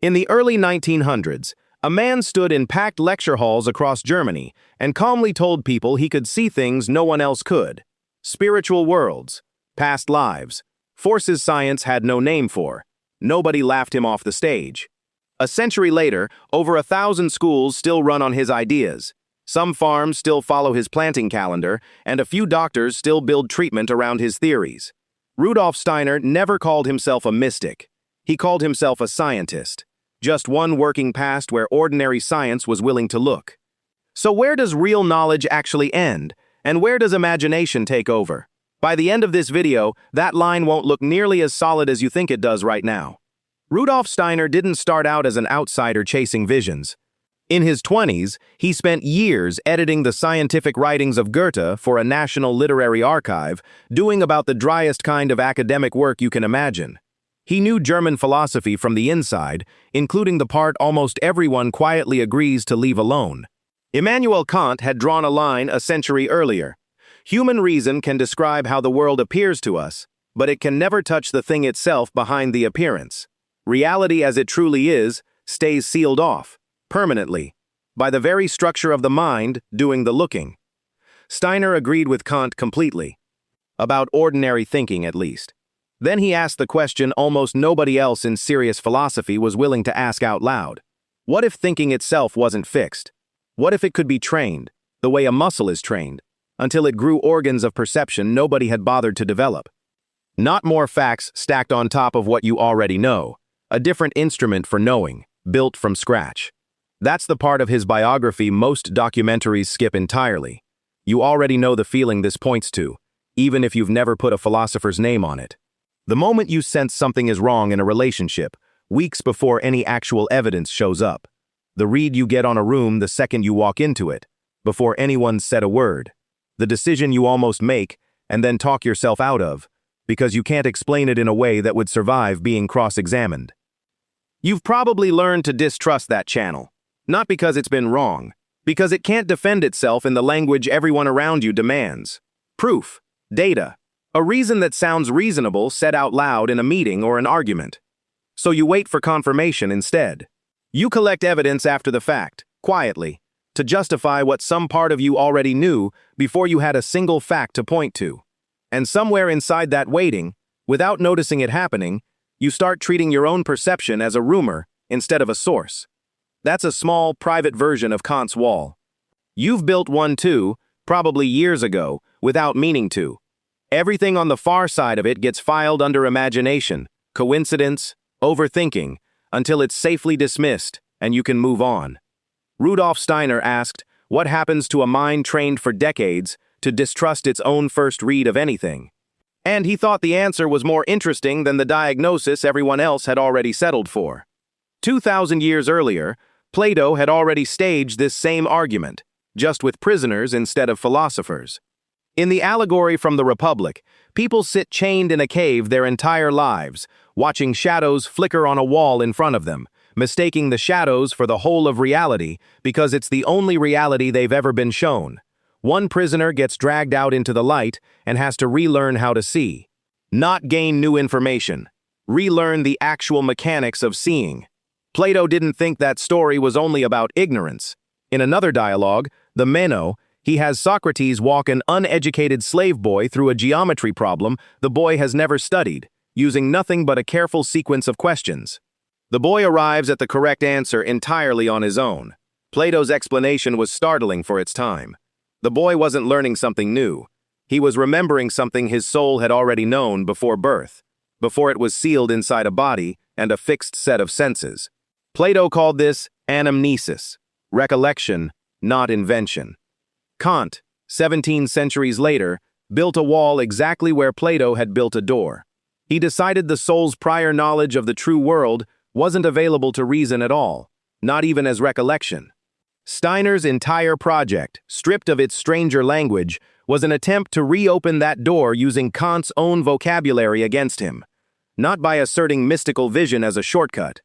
In the early 1900s, a man stood in packed lecture halls across Germany and calmly told people he could see things no one else could. Spiritual worlds, past lives, forces science had no name for. Nobody laughed him off the stage. A century later, over 1,000 schools still run on his ideas. Some farms still follow his planting calendar, and a few doctors still build treatment around his theories. Rudolf Steiner never called himself a mystic. He called himself a scientist. Just one working past where ordinary science was willing to look. So where does real knowledge actually end, and where does imagination take over? By the end of this video, that line won't look nearly as solid as you think it does right now. Rudolf Steiner didn't start out as an outsider chasing visions. In his 20s, he spent years editing the scientific writings of Goethe for a national literary archive, doing about the driest kind of academic work you can imagine. He knew German philosophy from the inside, including the part almost everyone quietly agrees to leave alone. Immanuel Kant had drawn a line a century earlier. Human reason can describe how the world appears to us, but it can never touch the thing itself behind the appearance. Reality as it truly is stays sealed off, permanently, by the very structure of the mind doing the looking. Steiner agreed with Kant completely. About ordinary thinking, at least. Then he asked the question almost nobody else in serious philosophy was willing to ask out loud. What if thinking itself wasn't fixed? What if it could be trained, the way a muscle is trained, until it grew organs of perception nobody had bothered to develop? Not more facts stacked on top of what you already know. A different instrument for knowing, built from scratch. That's the part of his biography most documentaries skip entirely. You already know the feeling this points to, even if you've never put a philosopher's name on it. The moment you sense something is wrong in a relationship, weeks before any actual evidence shows up. The read you get on a room the second you walk into it, before anyone's said a word. The decision you almost make and then talk yourself out of, because you can't explain it in a way that would survive being cross-examined. You've probably learned to distrust that channel, not because it's been wrong, because it can't defend itself in the language everyone around you demands. Proof, data, a reason that sounds reasonable said out loud in a meeting or an argument. So you wait for confirmation instead. You collect evidence after the fact, quietly, to justify what some part of you already knew before you had a single fact to point to. And somewhere inside that waiting, without noticing it happening, you start treating your own perception as a rumor instead of a source. That's a small, private version of Kant's wall. You've built one too, probably years ago, without meaning to. Everything on the far side of it gets filed under imagination, coincidence, overthinking, until it's safely dismissed and you can move on. Rudolf Steiner asked, what happens to a mind trained for decades to distrust its own first read of anything? And he thought the answer was more interesting than the diagnosis everyone else had already settled for. 2,000 years earlier, Plato had already staged this same argument, just with prisoners instead of philosophers. In the allegory from the Republic, people sit chained in a cave their entire lives, watching shadows flicker on a wall in front of them, mistaking the shadows for the whole of reality because it's the only reality they've ever been shown. One prisoner gets dragged out into the light and has to relearn how to see. Not gain new information. Relearn the actual mechanics of seeing. Plato didn't think that story was only about ignorance. In another dialogue, the Meno, he has Socrates walk an uneducated slave boy through a geometry problem the boy has never studied, using nothing but a careful sequence of questions. The boy arrives at the correct answer entirely on his own. Plato's explanation was startling for its time. The boy wasn't learning something new. He was remembering something his soul had already known before birth, before it was sealed inside a body and a fixed set of senses. Plato called this anamnesis, recollection, not invention. Kant, 17 centuries later, built a wall exactly where Plato had built a door. He decided the soul's prior knowledge of the true world wasn't available to reason at all, not even as recollection. Steiner's entire project, stripped of its stranger language, was an attempt to reopen that door using Kant's own vocabulary against him, not by asserting mystical vision as a shortcut,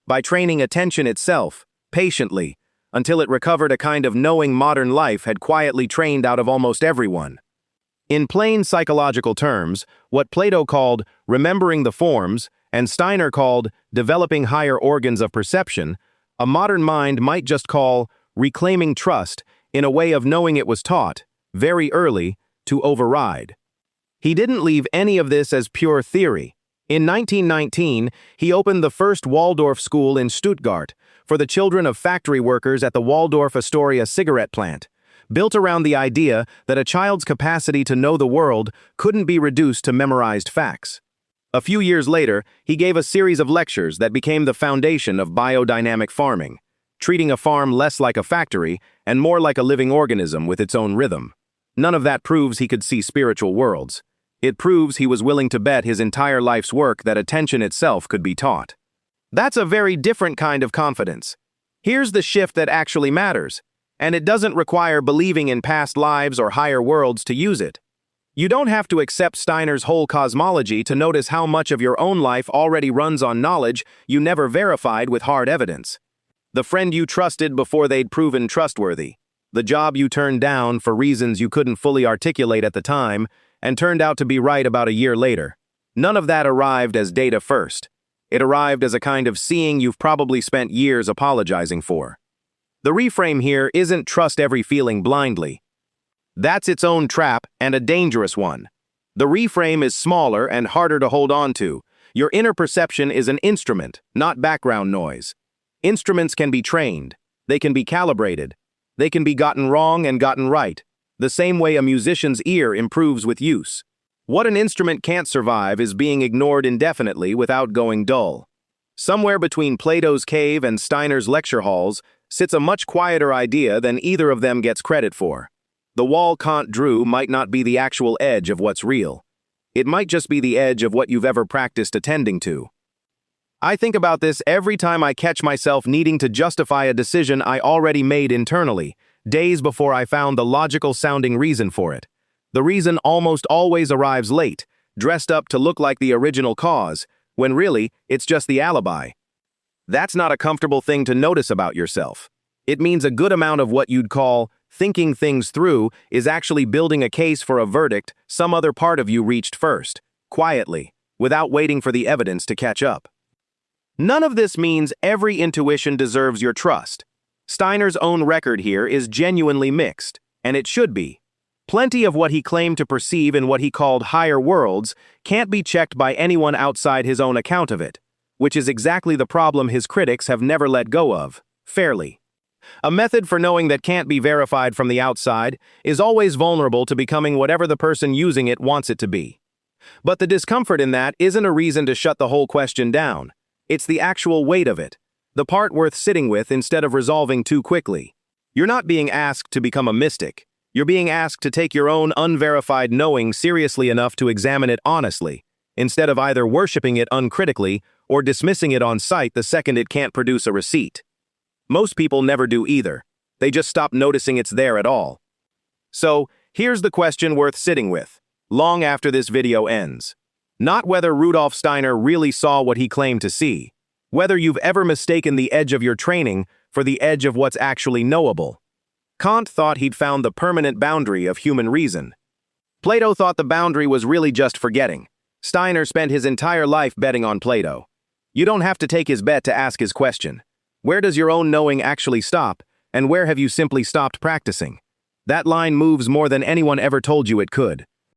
by training attention itself, patiently, until it recovered a kind of knowing modern life had quietly trained out of almost everyone. In plain psychological terms, what Plato called remembering the forms and Steiner called developing higher organs of perception, a modern mind might just call reclaiming trust in a way of knowing it was taught, very early, to override. He didn't leave any of this as pure theory. In 1919, he opened the first Waldorf school in Stuttgart for the children of factory workers at the Waldorf Astoria cigarette plant, built around the idea that a child's capacity to know the world couldn't be reduced to memorized facts. A few years later, he gave a series of lectures that became the foundation of biodynamic farming, treating a farm less like a factory and more like a living organism with its own rhythm. None of that proves he could see spiritual worlds. It proves he was willing to bet his entire life's work that attention itself could be taught. That's a very different kind of confidence. Here's the shift that actually matters, and it doesn't require believing in past lives or higher worlds to use it. You don't have to accept Steiner's whole cosmology to notice how much of your own life already runs on knowledge you never verified with hard evidence. The friend you trusted before they'd proven trustworthy. The job you turned down for reasons you couldn't fully articulate at the time and turned out to be right about a year later. None of that arrived as data first. It arrived as a kind of seeing you've probably spent years apologizing for. The reframe here isn't trust every feeling blindly. That's its own trap, and a dangerous one. The reframe is smaller and harder to hold on to. Your inner perception is an instrument, not background noise. Instruments can be trained. They can be calibrated. They can be gotten wrong and gotten right, the same way a musician's ear improves with use. What an instrument can't survive is being ignored indefinitely without going dull. Somewhere between Plato's cave and Steiner's lecture halls sits a much quieter idea than either of them gets credit for. The wall Kant drew might not be the actual edge of what's real. It might just be the edge of what you've ever practiced attending to. I think about this every time I catch myself needing to justify a decision I already made internally, days before I found the logical-sounding reason for it. The reason almost always arrives late, dressed up to look like the original cause, when really, it's just the alibi. That's not a comfortable thing to notice about yourself. It means a good amount of what you'd call thinking things through is actually building a case for a verdict some other part of you reached first, quietly, without waiting for the evidence to catch up. None of this means every intuition deserves your trust. Steiner's own record here is genuinely mixed, and it should be. Plenty of what he claimed to perceive in what he called higher worlds can't be checked by anyone outside his own account of it, which is exactly the problem his critics have never let go of, fairly. A method for knowing that can't be verified from the outside is always vulnerable to becoming whatever the person using it wants it to be. But the discomfort in that isn't a reason to shut the whole question down. It's the actual weight of it, the part worth sitting with instead of resolving too quickly. You're not being asked to become a mystic. You're being asked to take your own unverified knowing seriously enough to examine it honestly, instead of either worshiping it uncritically or dismissing it on sight the second it can't produce a receipt. Most people never do either. They just stop noticing it's there at all. So, here's the question worth sitting with, long after this video ends. Not whether Rudolf Steiner really saw what he claimed to see, whether you've ever mistaken the edge of your training for the edge of what's actually knowable. Kant thought he'd found the permanent boundary of human reason. Plato thought the boundary was really just forgetting. Steiner spent his entire life betting on Plato. You don't have to take his bet to ask his question. Where does your own knowing actually stop, and where have you simply stopped practicing? That line moves more than anyone ever told you it could.